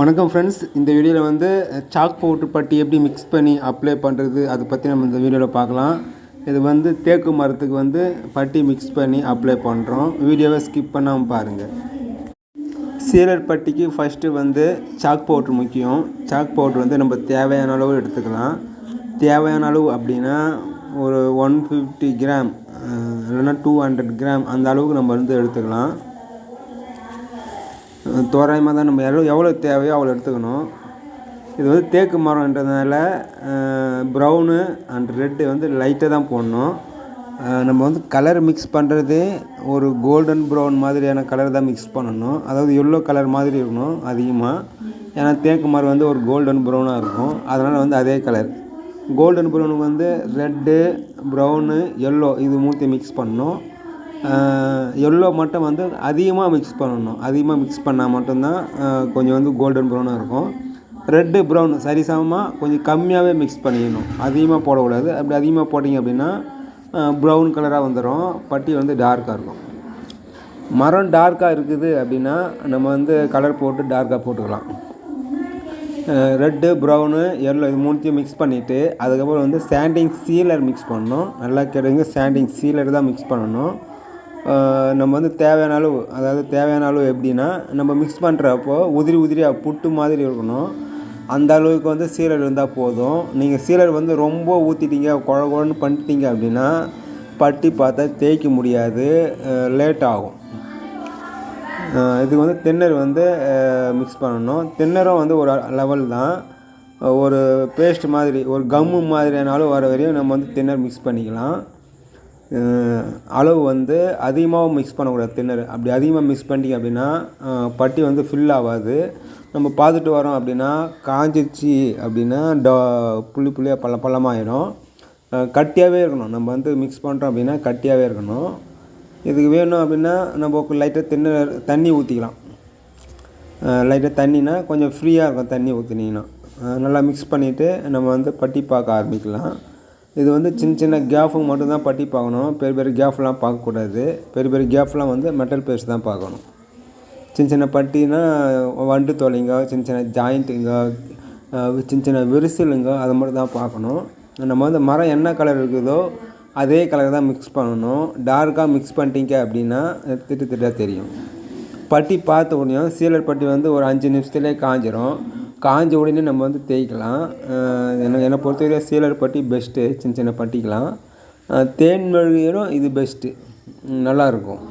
வணக்கம் ஃப்ரெண்ட்ஸ், இந்த வீடியோவில் வந்து சாக் பவுட்ரு பட்டி எப்படி மிக்ஸ் பண்ணி அப்ளை பண்ணுறது அதை பற்றி நம்ம இந்த வீடியோவில் பார்க்கலாம். இது வந்து தேக்கு மரத்துக்கு வந்து பட்டி மிக்ஸ் பண்ணி அப்ளை பண்ணுறோம். வீடியோவை ஸ்கிப் பண்ணாமல் பாருங்கள். சீலர் பட்டிக்கு ஃபஸ்ட்டு வந்து சாக் பவுட்ரு முக்கியம். சாக் பவுட்ரு வந்து நம்ம தேவையான அளவு எடுத்துக்கலாம். தேவையான அளவு அப்படின்னா ஒரு 150 கிராம் இல்லைன்னா 200 கிராம் அந்த அளவுக்கு நம்ம வந்து எடுத்துக்கலாம். தோராயமாக தான் நம்ம எவ்வளோ தேவையோ அவ்வளோ எடுத்துக்கணும். இது வந்து தேக்கு மரம்ன்றதுனால ப்ரௌனு அண்ட் ரெட்டு வந்து லைட்டாக தான் போடணும். நம்ம வந்து கலர் மிக்ஸ் பண்ணுறது ஒரு கோல்டன் ப்ரௌன் மாதிரியான கலர் தான் மிக்ஸ் பண்ணணும். அதாவது எல்லோ கலர் மாதிரி இருக்கணும் அதிகமாக. ஏன்னா தேக்கு மரம் வந்து ஒரு கோல்டன் ப்ரௌனாக இருக்கும். அதனால் வந்து அதே கலர் கோல்டன் ப்ரௌனுக்கு வந்து ரெட்டு, ப்ரௌனு, எல்லோ இது மூணுத்தையும் மிக்ஸ் பண்ணணும். எல்லோ மட்டும் வந்து அதிகமாக மிக்ஸ் பண்ணணும். அதிகமாக மிக்ஸ் பண்ணால் மட்டும்தான் கொஞ்சம் வந்து கோல்டன் ப்ரௌனாக இருக்கும். ரெட்டு, ப்ரௌன் சரிசமமாக கொஞ்சம் கம்மியாகவே மிக்ஸ் பண்ணிக்கணும். அதிகமாக போடக்கூடாது. அப்படி அதிகமாக போட்டிங்க அப்படின்னா ப்ரௌன் கலராக வந்துடும். பட்டி வந்து டார்க்காக இருக்கும். மரம் டார்க்காக இருக்குது அப்படின்னா நம்ம வந்து கலர் போட்டு டார்க்காக போட்டுக்கலாம். ரெட்டு, ப்ரௌனு, எல்லோ இது மூணுத்தையும் மிக்ஸ் பண்ணிவிட்டு அதுக்கப்புறம் வந்து சாண்டிங் சீலர் மிக்ஸ் பண்ணணும். நல்லா கேளுங்க, சாண்டிங் சீலர் தான் மிக்ஸ் பண்ணணும். நம்ம வந்து தேவையான அளவு, அதாவது தேவையான அளவு எப்படின்னா நம்ம மிக்ஸ் பண்ணுறப்போ உதிரியாக புட்டு மாதிரி இருக்கணும். அந்த அளவுக்கு வந்து சீலர் இருந்தால் போதும். நீங்கள் சீலர் வந்து ரொம்ப ஊற்றிட்டீங்க, குழன்னு பண்ணிட்டீங்க அப்படின்னா பட்டி பார்த்தா தேய்க்க முடியாது, லேட் ஆகும். இதுக்கு வந்து தின்னர் வந்து மிக்ஸ் பண்ணணும். தின்னரும் வந்து ஒரு லெவல் தான். ஒரு பேஸ்ட் மாதிரி, ஒரு கம்மு மாதிரியான அளவு வர வரையும் நம்ம வந்து தின்னர் மிக்ஸ் பண்ணிக்கலாம். அளவு வந்து அதிகமாகவும் மிக்ஸ் பண்ணக்கூடாது தின்னர். அப்படி அதிகமாக மிக்ஸ் பண்ணிட்டீங்க அப்படின்னா பட்டி வந்து ஃபில் ஆகாது. நம்ம பார்த்துட்டு வரோம் அப்படின்னா காஞ்சிச்சு அப்படின்னா புள்ளியாக பள்ளமாகிடும். கட்டியாகவே இருக்கணும். நம்ம வந்து மிக்ஸ் பண்ணுறோம் அப்படின்னா கட்டியாகவே இருக்கணும். இதுக்கு வேணும் அப்படின்னா நம்ம லைட்டாக தண்ணி ஊற்றிக்கலாம். லைட்டாக தண்ணினா கொஞ்சம் ஃப்ரீயாக இருக்கும். தண்ணி ஊற்றினீங்கன்னா நல்லா மிக்ஸ் பண்ணிவிட்டு நம்ம வந்து பட்டி பார்க்க ஆரம்பிக்கலாம். இது வந்து சின்ன கேஃபுக்கு மட்டும்தான் பட்டி பார்க்கணும். பெரிய கேஃப்லாம் பார்க்கக்கூடாது. பெரிய கேஃப்லாம் வந்து மெட்டல் பேஸ்ட் தான் பார்க்கணும். சின்ன பட்டினா வண்டு தொலைங்க, சின்ன ஜாயிண்ட்டுங்க, சின்ன விரிசலுங்க, அதை மட்டும் தான் பார்க்கணும். நம்ம வந்து மரம் என்ன கலர் இருக்குதோ அதே கலர் தான் மிக்ஸ் பண்ணணும். டார்க்காக மிக்ஸ் பண்ணிட்டீங்க அப்படின்னா திட்டாக தெரியும். பட்டி பார்த்த உடனே சீலர் பட்டி வந்து ஒரு 5 நிமிஷத்துலேயே காஞ்சிரும். காஞ்ச உடனே நம்ம வந்து தேய்க்கலாம். என்னை பொறுத்தவரைக்கும் சீலர் பட்டி பெஸ்ட்டு. சின்ன பட்டிக்கலாம் தேன் மெழுகிரும் இது பெஸ்ட்டு, நல்லாயிருக்கும்.